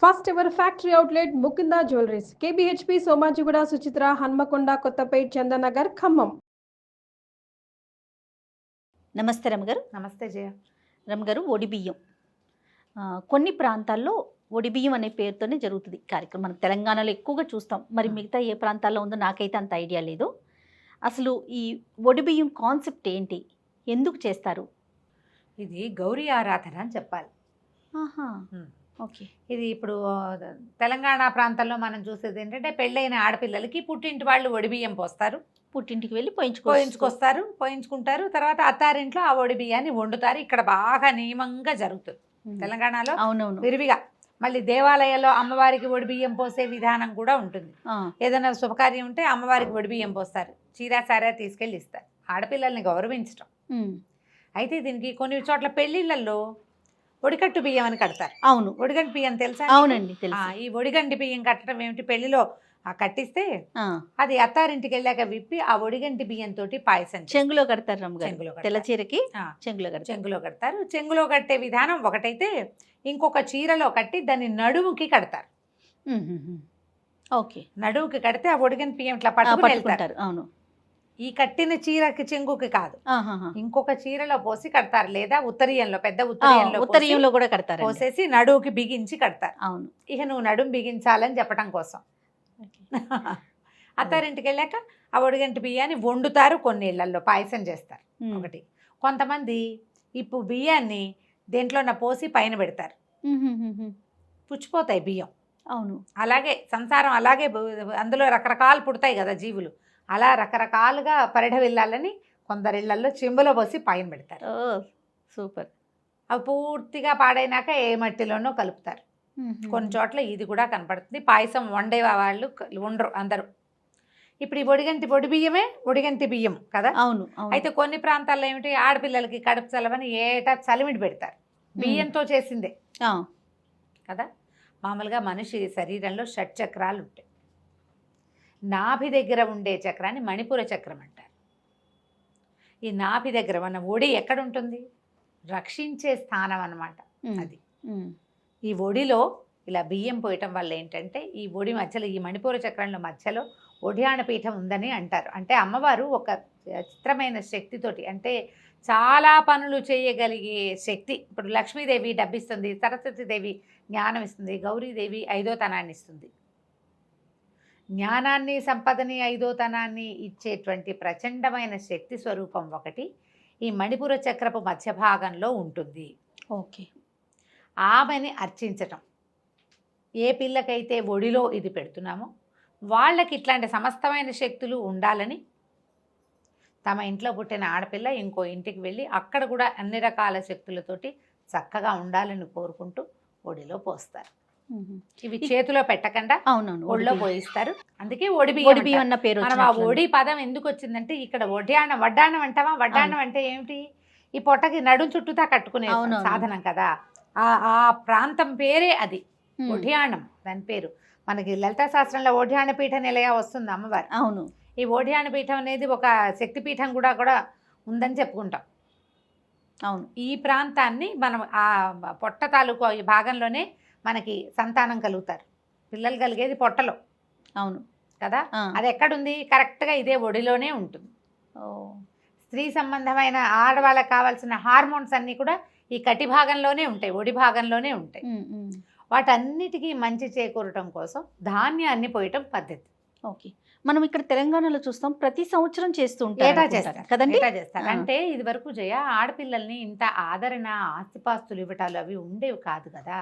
First ever factory outlet Mukunda jewelleries KBHP Somajiguda Suchitra Hanamkonda Kothapet Chandanagar Khammam. నమస్తే రమగారు. నమస్తే జయ. రమగారు, ఒడిబియ్యం కొన్ని ప్రాంతాల్లో ఒడిబియ్యం అనే పేరుతోనే జరుగుతుంది కార్యక్రమం. మనం తెలంగాణలో ఎక్కువగా చూస్తాం, మరి మిగతా ఏ ప్రాంతాల్లో ఉందో నాకైతే అంత ఐడియా లేదు. అసలు ఈ ఒడిబియ్యం కాన్సెప్ట్ ఏంటి, ఎందుకు చేస్తారు? ఇది గౌరీ ఆరాధన అని చెప్పాలి. ఓకే. ఇది ఇప్పుడు తెలంగాణ ప్రాంతంలో మనం చూసేది ఏంటంటే పెళ్ళైన ఆడపిల్లలకి పుట్టింటి వాళ్ళు ఒడిబియ్యం పోస్తారు, పుట్టింటికి వెళ్ళి పోయించుకుంటారు. తర్వాత అత్తారింట్లో ఆ ఒడిబియ్యాన్ని వండుతారు. ఇక్కడ బాగా నియమంగా జరుగుతుంది తెలంగాణలో. అవునవును, విరివిగా. మళ్ళీ దేవాలయాల్లో అమ్మవారికి ఒడిబియ్యం పోసే విధానం కూడా ఉంటుంది. ఏదైనా శుభకార్యం ఉంటే అమ్మవారికి ఒడిబియ్యం పోస్తారు, చీరా సారా తీసుకెళ్ళి ఇస్తారు, ఆడపిల్లల్ని గౌరవించడం. అయితే దీనికి కొన్ని చోట్ల పెళ్లిళ్ళల్లో ఒడికట్టు బియ్యం అని కడతారు. అవును, ఒడిగంటి బియ్యం తెలుసా? అవునండి, ఈ ఒడిగంటి బియ్యం కట్టడం ఏమిటి, పెళ్లిలో కట్టిస్తే అది అత్తారింటికి వెళ్ళాక విప్పి ఆ ఒడిగంటి బియ్యం తోటి పాయసం చెంగులో కడతారు. తెల్ల చీరకి చెంగులో కడతారు. చెంగులో కట్టే విధానం ఒకటైతే, ఇంకొక చీరలో కట్టి దాన్ని నడుముకి కడతారు. ఓకే, నడుముకి కడితే ఆ ఒడిగంటి బియ్యం ఇట్లా పట్టుకుంటారు. అవును, ఈ కట్టిన చీరకి చెంగుకి కాదు, ఇంకొక చీరలో పోసి కడతారు, లేదా ఉత్తరీయంలో పెద్ద ఉత్తరీయంలో కూడా కడతారు, పోసేసి నడువుకి బిగించి కడతారు. అవును, ఇక నువ్వు నడుము బిగించాలని చెప్పడం కోసం. అత్తారింటికి వెళ్ళాక ఆ ఒడిగంటి బియ్యాన్ని వండుతారు, కొన్ని ఇళ్లలో పాయసం చేస్తారు. ఒకటి, కొంతమంది ఇప్పుడు బియ్యాన్ని దేంట్లో పోసి పైన పెడతారు, పుచ్చిపోతాయి బియ్యం. అవును, అలాగే సంసారం అలాగే, అందులో రకరకాలు పుడతాయి కదా జీవులు, అలా రకరకాలుగా పరిఢ వెళ్ళాలని కొందరిళ్లలో చెంబులో పోసి పైన పెడతారు. సూపర్. అవి పూర్తిగా పాడైనాక ఏ మట్టిలోనో కలుపుతారు. కొన్ని చోట్ల ఇది కూడా కనపడుతుంది. పాయసం వండే వాళ్ళు ఉండరు అందరూ. ఇప్పుడు ఈ ఒడి బియ్యమే ఒడిగంటి బియ్యం కదా. అవును. అయితే కొన్ని ప్రాంతాల్లో ఏమిటి, ఆడపిల్లలకి కడుపు చలవని ఏటా చలిమిడి పెడతారు, బియ్యంతో చేసిందే కదా. మామూలుగా మనిషి శరీరంలో షట్చక్రాలు ఉంటాయి. నాభి దగ్గర ఉండే చక్రాన్ని మణిపుర చక్రం అంటారు. ఈ నాభి దగ్గర మన ఒడి ఎక్కడ ఉంటుంది, రక్షించే స్థానం అన్నమాట అది. ఈ ఒడిలో ఇలా బియ్యం పోయటం వల్ల ఏంటంటే, ఈ ఒడి మధ్యలో, ఈ మణిపూర చక్రంలో మధ్యలో ఒడియాణ పీఠం ఉందని అంటారు. అంటే అమ్మవారు ఒక చిత్రమైన శక్తితోటి, అంటే చాలా పనులు చేయగలిగే శక్తి. ఇప్పుడు లక్ష్మీదేవి డబ్బిస్తుంది, సరస్వతీదేవి జ్ఞానం ఇస్తుంది, గౌరీదేవి ఐదోతనాన్ని ఇస్తుంది. జ్ఞానాన్ని, సంపదని, ఐదోతనాన్ని ఇచ్చేటువంటి ప్రచండమైన శక్తి స్వరూపం ఒకటి ఈ మణిపుర చక్రపు మధ్య భాగంలో ఉంటుంది. ఓకే. ఆమెని అర్చించటం, ఏ పిల్లకైతే ఒడిలో ఇది పెడుతున్నామో వాళ్ళకి ఇట్లాంటి సమస్తమైన శక్తులు ఉండాలని తమ ఇంట్లో పుట్టిన ఆడపిల్ల ఇంకో ఇంటికి వెళ్ళి అక్కడ కూడా అన్ని రకాల శక్తులతోటి చక్కగా ఉండాలని కోరుకుంటూ ఒడిలో పోస్తారు. ఇవి చేతిలో పెట్టకుండా ఒడిలో పోయిస్తారు. అందుకే ఒడిబియ్యం అన్న పేరు. మనం ఆ ఒడి పదం ఎందుకు వచ్చిందంటే, ఇక్కడ వడ్డాణం అంటావా, వడ్డాణం అంటే ఏమిటి, ఈ పొట్టకి నడుం చుట్టూతా కట్టుకునే సాధనం కదా. ఆ ప్రాంతం పేరే అది, ఒడియాణం దాని పేరు. మనకి లలితా శాస్త్రంలో ఓఢ్యాణ పీఠ నిలయ వస్తుంది అమ్మవారు. అవును, ఈ ఓఢ్యాణ పీఠం అనేది ఒక శక్తిపీఠం కూడా ఉందని చెప్పుకుంటాం. అవును, ఈ ప్రాంతాన్ని మనం ఆ పొట్ట తాలూకు ఈ భాగంలోనే మనకి సంతానం కలుగుతారు, పిల్లలు కలిగేది పొట్టలో. అవును కదా. అది ఎక్కడుంది, కరెక్ట్గా ఇదే ఒడిలోనే ఉంటుంది. స్త్రీ సంబంధమైన ఆడవాళ్ళకి కావాల్సిన హార్మోన్స్ అన్నీ కూడా ఈ కటి భాగంలోనే ఉంటాయి, ఒడి భాగంలోనే ఉంటాయి. వాటన్నిటికీ మంచి చేకూరటం కోసం ధాన్యాన్ని పోయటం పద్ధతి. ఓకే. మనం ఇక్కడ తెలంగాణలో చూస్తాం, ప్రతి సంవత్సరం చేస్తూ ఉంటారు కదండి. చేస్తారు. అంటే ఇది వరకు జయ, ఆడపిల్లల్ని ఇంత ఆదరణ, ఆస్తిపాస్తులు ఇవ్వటాలు అవి ఉండేవి కాదు కదా.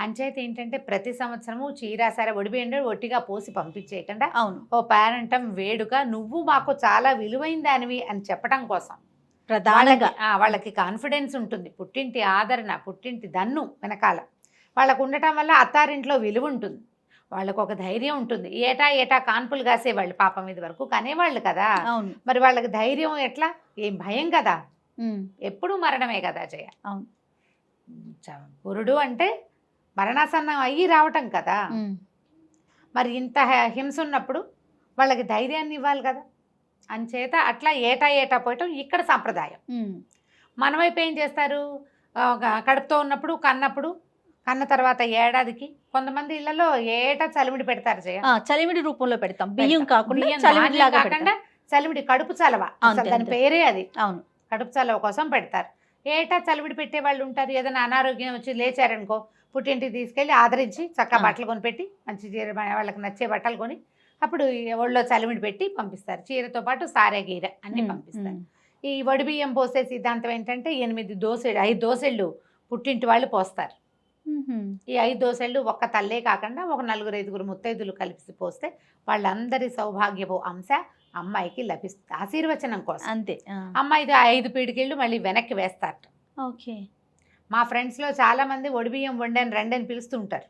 అంచేత ఏంటంటే ప్రతి సంవత్సరము చీరాసార ఒడిబియ్యం ఒట్టిగా పోసి పంపించేయకుండా, అవును, ఓ పేరెంటం వేడుక, నువ్వు మాకు చాలా విలువైన దానివి అని చెప్పడం కోసం ప్రధానంగా వాళ్ళకి కాన్ఫిడెన్స్ ఉంటుంది, పుట్టింటి ఆదరణ, పుట్టింటి దన్ను వెనకాల వాళ్ళకు ఉండటం వల్ల అత్తారింట్లో విలువ ఉంటుంది, వాళ్ళకు ఒక ధైర్యం ఉంటుంది. ఏటా కాన్పులు కాసేవాళ్ళు, పాపం ఇది వరకు కనేవాళ్ళు కదా. మరి వాళ్ళకి ధైర్యం ఎట్లా, ఏం భయం కదా, ఎప్పుడు మరణమే కదా జయ. పురుడు అంటే మరణాసన్నం అయ్యి రావటం కదా. మరి ఇంత హింస ఉన్నప్పుడు వాళ్ళకి ధైర్యాన్ని ఇవ్వాలి కదా. అంచేత అట్లా ఏటా పోయటం ఇక్కడ సాంప్రదాయం. మన వైపు ఏం చేస్తారు, కడుపుతో ఉన్నప్పుడు కన్నప్పుడు కన్న తర్వాత ఏడాదికి కొంతమంది ఇళ్లలో ఏటా చలిమిడి పెడతారు జయ. చలిమిడి రూపంలో పెడతాం, బియ్యం పెడతాం. కాకుండా బియ్యం చలిమిడి ధాన్యం లాగా కాకుండా చలిమిడి కడుపు చలవ, అంతే, అసలు దాని అంతే. పేరే అది. అవును. కడుపు చలవ కోసం పెడతారు. ఏటా చలివిడి పెట్టే వాళ్ళు ఉంటారు. ఏదైనా అనారోగ్యం వచ్చి లేచారనుకో పుట్టింటికి తీసుకెళ్ళి ఆదరించి చక్కగా బట్టలు కొనిపెట్టి మంచి చీర వాళ్ళకి నచ్చే బట్టలు కొని అప్పుడు ఒళ్ళో చలివిడి పెట్టి పంపిస్తారు. చీరతో పాటు సారే గీర అన్ని పంపిస్తారు. ఈ వడిబియ్యం పోసే సిద్ధాంతం ఏంటంటే 5 దోసెళ్ళు పుట్టింటి వాళ్ళు పోస్తారు. ఈ 5 దోసెళ్ళు ఒక్క తల్లే కాకుండా ఒక 4-5 ముత్తైదులు కలిసి పోస్తే వాళ్ళందరి సౌభాగ్యపు అంశ అమ్మాయికి లభిస్తుంది, ఆశీర్వచనం కోసం. అంతే. అమ్మాయి 5 పీడికిళ్ళు మళ్ళీ వెనక్కి వేస్తారు. ఓకే. మా ఫ్రెండ్స్లో చాలా మంది ఒడిబియ్యం వండాను రండి అని పిలుస్తుంటారు.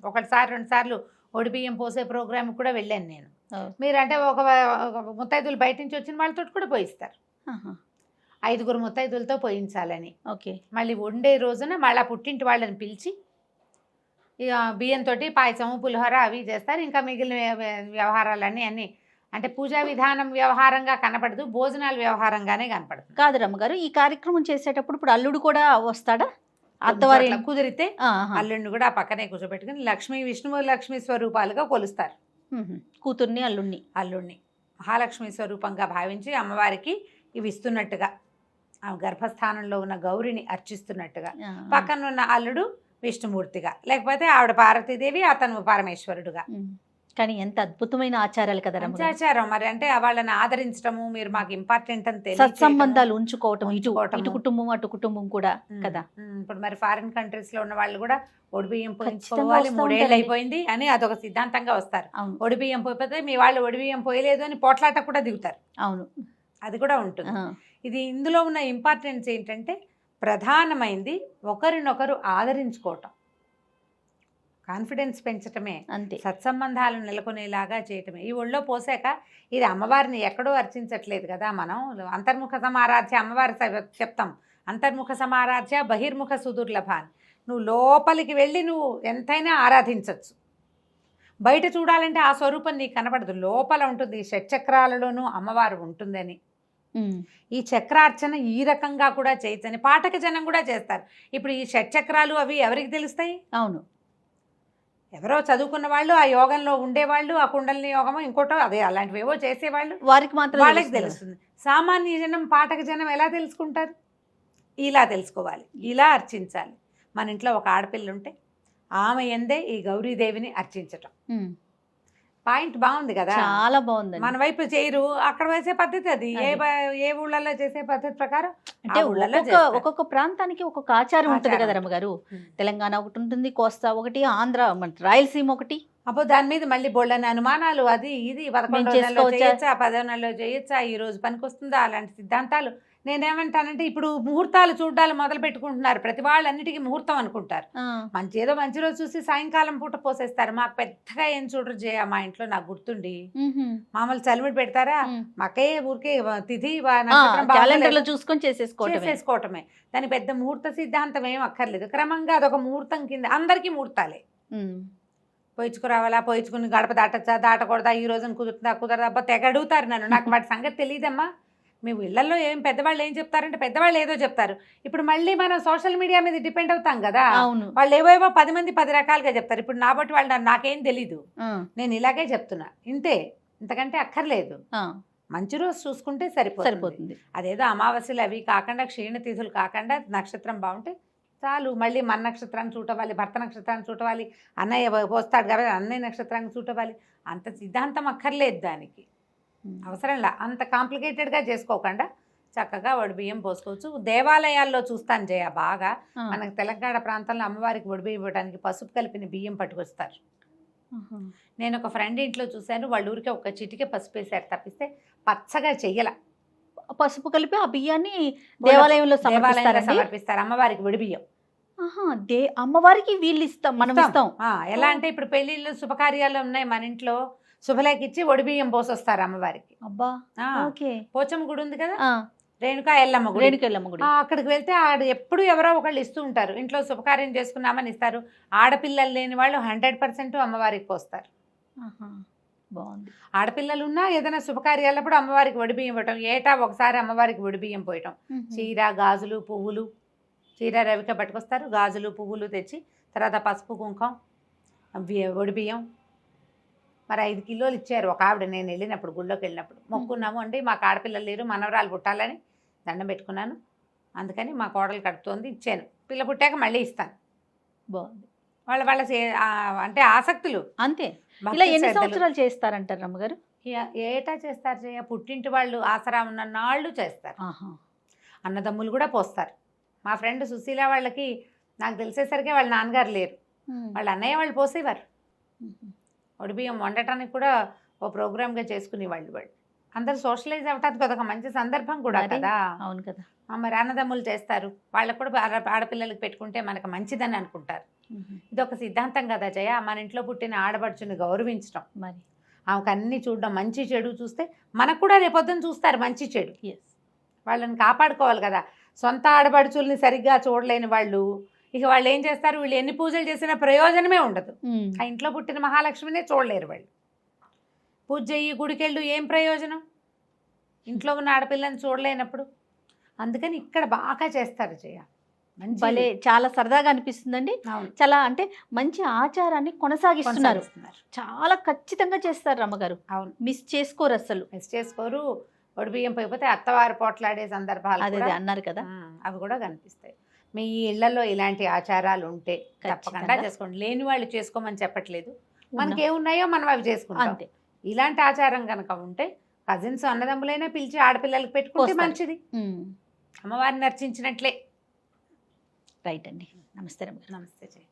ఒకసారి 2 సార్లు ఒడిబియ్యం పోసే ప్రోగ్రామ్ కూడా వెళ్ళాను నేను. మీరంటే ఒక ముత్తైదులు బయట నుంచి వచ్చిన వాళ్ళతో కూడా పోయిస్తారు. 5 ముత్తైదులతో పోయించాలని. ఓకే. మళ్ళీ వండే రోజున మళ్ళీ పుట్టింటి వాళ్ళని పిలిచి ఇక బియ్యంతో పాయసము పులిహోర అవి చేస్తారు. ఇంకా మిగిలిన వ్యవహారాలన్నీ అన్నీ అంటే పూజా విధానం వ్యవహారంగా కనపడదు, భోజనాల వ్యవహారంగానే కనపడుతుంది. కాదు రమ్మగారు, ఈ కార్యక్రమం చేసేటప్పుడు ఇప్పుడు అల్లుడు కూడా వస్తాడా? అత్తవారి కుదిరితే అల్లుడిని కూడా పక్కనే కూర్చోబెట్టుకుని లక్ష్మీ స్వరూపాలుగా కొలుస్తారు. కూతుర్ని అల్లుడిని మహాలక్ష్మి స్వరూపంగా భావించి అమ్మవారికి ఇవి ఇస్తున్నట్టుగా, ఆ గర్భస్థానంలో ఉన్న గౌరిని అర్చిస్తున్నట్టుగా, పక్కన ఉన్న అల్లుడు విష్ణుమూర్తిగా, లేకపోతే ఆవిడ పార్వతీదేవి అతను పరమేశ్వరుడుగా. కానీ ఎంత అద్భుతమైన ఆచారాలు కదా ఆచారం. మరి అంటే వాళ్ళని ఆదరించడము, మీరు మాకు ఇంపార్టెంట్ అని సత్సంబంధాలు ఉంచుకోవటం, ఇటు కుటుంబం అటు కుటుంబం కూడా కదా. ఇప్పుడు మరి ఫారిన్ కంట్రీస్ లో ఉన్న వాళ్ళు కూడా ఒడిబియ్యం పోయించుకోవాలి, 3 ఏళ్ళు అయిపోయింది అని అదొక సిద్ధాంతంగా వస్తారు. ఒడిబియ్యం పోయిపోతే మీ వాళ్ళు ఒడిబియ్యం పోయలేదు అని పోట్లాట కూడా దిగుతారు. అవును, అది కూడా ఉంటుంది. ఇది ఇందులో ఉన్న ఇంపార్టెన్స్ ఏంటంటే ప్రధానమైంది ఒకరినొకరు ఆదరించుకోవటం, కాన్ఫిడెన్స్ పెంచటమే, అంతే. సత్సంబంధాలు నెలకొనేలాగా చేయటమే. ఈ ఒళ్ళో పోసాక ఇది అమ్మవారిని ఎక్కడో అర్చించట్లేదు కదా మనం. అంతర్ముఖ సమారాధ్య అమ్మవారి చెప్తాం, అంతర్ముఖ సమారాధ్య బహిర్ముఖ సుదుర్లభాన్. నువ్వు లోపలికి వెళ్ళి నువ్వు ఎంతైనా ఆరాధించవచ్చు. బయట చూడాలంటే ఆ స్వరూపం నీకు కనపడదు, లోపల ఉంటుంది. ఈ షట్చక్రాలలోనూ అమ్మవారు ఉంటుందని, ఈ చక్రార్చన ఈ రకంగా కూడా చేయొచ్చని పాఠక జనం కూడా చేస్తారు. ఇప్పుడు ఈ షట్చక్రాలు అవి ఎవరికి తెలుస్తాయి? అవును, ఎవరో చదువుకున్న వాళ్ళు, ఆ యోగంలో ఉండేవాళ్ళు, ఆ కుండలిని యోగమో ఇంకోటో అదే అలాంటివేవో చేసేవాళ్ళు, వారికి మాత్రం వాళ్ళకి తెలుస్తుంది. సామాన్య జనం పాఠక జనం ఎలా తెలుసుకుంటారు? ఇలా తెలుసుకోవాలి, ఇలా అర్చించాలి. మన ఇంట్లో ఒక ఆడపిల్ల ఉంటే ఆమె ఎందే ఈ గౌరీదేవిని అర్చించటం పాయింట్ బాగుంది కదా, చాలా బాగుంది. మన వైపు చేయరు, అక్కడ వేసే పద్ధతి అది. ఏ ఊళ్ళల్లో చేసే పద్ధతి ప్రకారం అంటే ఒక్కొక్క ప్రాంతానికి ఒక్కొక్క ఆచారం ఉంటుంది కదా రమ్మగారు. తెలంగాణ ఒకటి ఉంటుంది, కోస్తా ఒకటి, ఆంధ్ర రాయలసీమ ఒకటి. అప్పుడు దాని మీద మళ్ళీ బోళ్ళని అనుమానాలు, అది ఇది 11 నెలల్లో చేయొచ్చా, 10 నెలల్లో చేయొచ్చా, ఈ రోజు పనికొస్తుందా, అలాంటి సిద్ధాంతాలు. నేనేమంటానంటే ఇప్పుడు ముహూర్తాలు చూడాలి మొదలు పెట్టుకుంటున్నారు, ప్రతి వాళ్ళన్నిటికీ ముహూర్తం అనుకుంటారు. ఏదో మంచి రోజు చూసి సాయంకాలం పూట పోసేస్తారు. మాకు పెద్దగా ఏం చూడరు జయ, మా ఇంట్లో నాకు గుర్తుండి మామూలు చలిమిడి పెడతారా, మాకే ఊరికే తిథి చూసుకొని చేసేసుకోవటమే. దాని పెద్ద ముహూర్త సిద్ధాంతం ఏం అక్కర్లేదు. క్రమంగా అదొక ముహూర్తం కింద, అందరికీ ముహూర్తాలే. పోయించుకురావాలా, పోయించుకుని గడప దాటచ్చా, దాటకూడదా, ఈ రోజున కుదురుతుందా, కుదరదా, అబ్బా తెగ అడుగుతారు నన్ను. నాకు వాటి సంగతి తెలియదమ్మా. మేము ఇళ్లలో పెద్దవాళ్ళు ఏం చెప్తారంటే పెద్దవాళ్ళు ఏదో చెప్తారు. ఇప్పుడు మళ్ళీ మనం సోషల్ మీడియా మీద డిపెండ్ అవుతాం కదా, వాళ్ళు ఏవో 10 మంది 10 రకాలుగా చెప్తారు. ఇప్పుడు నా బట్టి వాళ్ళు నాకేం తెలీదు, నేను ఇలాగే చెప్తున్నా, ఇంతే, ఇంతకంటే అక్కర్లేదు. మంచి రోజు చూసుకుంటే సరిపోతుంది. అదేదో అమావాస్యలు అవి కాకుండా, క్షీణతిథులు కాకుండా, నక్షత్రం బాగుంటే చాలు. మళ్ళీ మన నక్షత్రాన్ని చూటవాలి, భర్త నక్షత్రాన్ని చూటవాలి, అన్నయ్య పోస్తాడు కాబట్టి అన్నయ్య నక్షత్రాన్ని చూటవాలి. అంత సిద్ధాంతం అక్కర్లేదు దానికి, అవసరంలా. అంత కాంప్లికేటెడ్గా చేసుకోకుండా చక్కగా వడిబియ్యం పోసుకోవచ్చు. దేవాలయాల్లో చూస్తాను జయ బాగా, మనకు తెలంగాణ ప్రాంతంలో అమ్మవారికి వడిబియ్యం ఇవ్వడానికి పసుపు కలిపిన బియ్యం పట్టుకొస్తారు. నేను ఒక ఫ్రెండ్ ఇంట్లో చూశాను, వాళ్ళ ఊరికి ఒక చిటికే పసుపు వేసారు తప్పిస్తే పచ్చగా చెయ్యాల. పసుపు కలిపి ఆ బియ్యాన్ని దేవాలయంలో సమర్పిస్తారు అమ్మవారికి వడిబియ్యం. అమ్మవారికి వీళ్ళు ఇస్తాం, మనం ఇస్తాం. ఎలా అంటే ఇప్పుడు పెళ్లిళ్ళు శుభకార్యాలు ఉన్నాయి మన ఇంట్లో, శుభలేకి ఇచ్చి ఒడిబియ్యం పోసొస్తారు అమ్మవారికి. అబ్బా, పోచమ్మ గుడి ఉంది కదా, రేణుకా ఎల్లమ్మ గుడి, అక్కడికి వెళ్తే ఆడ ఎప్పుడు ఎవరో ఒకళ్ళు ఇస్తూ ఉంటారు. ఇంట్లో శుభకార్యం చేసుకున్నామని ఇస్తారు. ఆడపిల్లలు లేని వాళ్ళు 100% అమ్మవారికి పోస్తారు. బాగుంది. ఆడపిల్లలు ఉన్నా ఏదైనా శుభకార్యాలప్పుడు అమ్మవారికి వడిబియ్యం ఇవ్వటం, ఏటా ఒకసారి అమ్మవారికి వడిబియ్యం పోయటం. చీర, గాజులు, పువ్వులు, చీర రవిక పట్టుకొస్తారు, గాజులు పువ్వులు తెచ్చి తర్వాత పసుపు కుంకం, ఒడిబియ్యం, మరి 5 కిలోలు ఇచ్చారు ఒక ఆవిడ. నేను వెళ్ళినప్పుడు గుళ్ళోకి వెళ్ళినప్పుడు మొక్కున్నాము అండి, మాకు ఆడపిల్లలు లేరు, మనవరాలు పుట్టాలని దండం పెట్టుకున్నాను, అందుకని మా కోడలు కడుతోంది ఇచ్చాను, పిల్ల పుట్టాక మళ్ళీ ఇస్తాను. బాగుంది. వాళ్ళ అంటే ఆసక్తులు అంతే. భక్తి ఇలా ఎన్ని శ్రద్ధలు. సంవత్సరాలు చేస్తారంటారు రమ్మగారు? ఏటా చేస్తారు జయ, పుట్టింటి వాళ్ళు ఆసరా ఉన్న నాళ్ళు చేస్తారు. ఆహా. అన్నదమ్ములు కూడా పోస్తారు. మా ఫ్రెండ్ సుశీల వాళ్ళకి నాకు తెలిసేసరికి వాళ్ళ నాన్నగారు లేరు, వాళ్ళ అన్నయ్య వాళ్ళు పోసేవారు. ఒడిబియ్యం వండటానికి కూడా ఓ ప్రోగ్రామ్గా చేసుకునేవాళ్ళు. వాళ్ళు అందరూ సోషలైజ్ అవ్వటానికి అదొక మంచి సందర్భం కూడా మరి, కదా. అవును కదా. మరి అన్నదమ్ములు చేస్తారు, వాళ్ళకు కూడా ఆడపిల్లలకి పెట్టుకుంటే మనకు మంచిదని అనుకుంటారు. ఇది ఒక సిద్ధాంతం కదా జయ, మన ఇంట్లో పుట్టిన ఆడపడుచుని గౌరవించడం, మరి ఆమెకు అన్ని చూడడం, మంచి చెడు చూస్తే మనకు కూడా రేపొద్దున చూస్తారు మంచి చెడు. ఎస్. వాళ్ళని కాపాడుకోవాలి కదా. సొంత ఆడపడుచుల్ని సరిగ్గా చూడలేని వాళ్ళు ఇక వాళ్ళు ఏం చేస్తారు, వీళ్ళు ఎన్ని పూజలు చేసినా ప్రయోజనమే ఉండదు. ఆ ఇంట్లో పుట్టిన మహాలక్ష్మినే చూడలేరు వాళ్ళు. పూజ చెయ్యి, గుడికెళ్ళు, ఏం ప్రయోజనం ఇంట్లో ఉన్న ఆడపిల్లని చూడలేనప్పుడు. అందుకని ఇక్కడ బాగా చేస్తారు జయ, మంచి భలే, చాలా సరదాగా అనిపిస్తుందండి. అవును, చాలా అంటే మంచి ఆచారాన్ని కొనసాగిస్తున్నారు. కొనసాగిస్తున్నారు. చాలా ఖచ్చితంగా చేస్తారు రమ్మగారు, అవును, మిస్ చేసుకోరు అసలు. మిస్ చేసుకోరు. ఒడిబియ్యం పోయిపోతే అత్తవారు పోట్లాడే సందర్భాలు అదే కూడా, అన్నారు కదా. అవి కూడా కనిపిస్తాయి. మీ ఇళ్లలో ఇలాంటి ఆచారాలు ఉంటే తప్పకుండా ఖచ్చితంగా. చేసుకోండి. లేని వాళ్ళు చేసుకోమని చెప్పట్లేదు, మనకి ఏమున్నాయో మనం అవి చేసుకుంటాం. అంతే. ఇలాంటి ఆచారం కనుక ఉంటే కజిన్స్ అన్నదమ్ములైనా పిలిచి ఆడపిల్లలకి పెట్టుకుంటే పోస్తారు. మంచిది, అమ్మవారిని అర్చించినట్లే. రైట్ అండి. నమస్తే రమ్మగారు. నమస్తే జయ.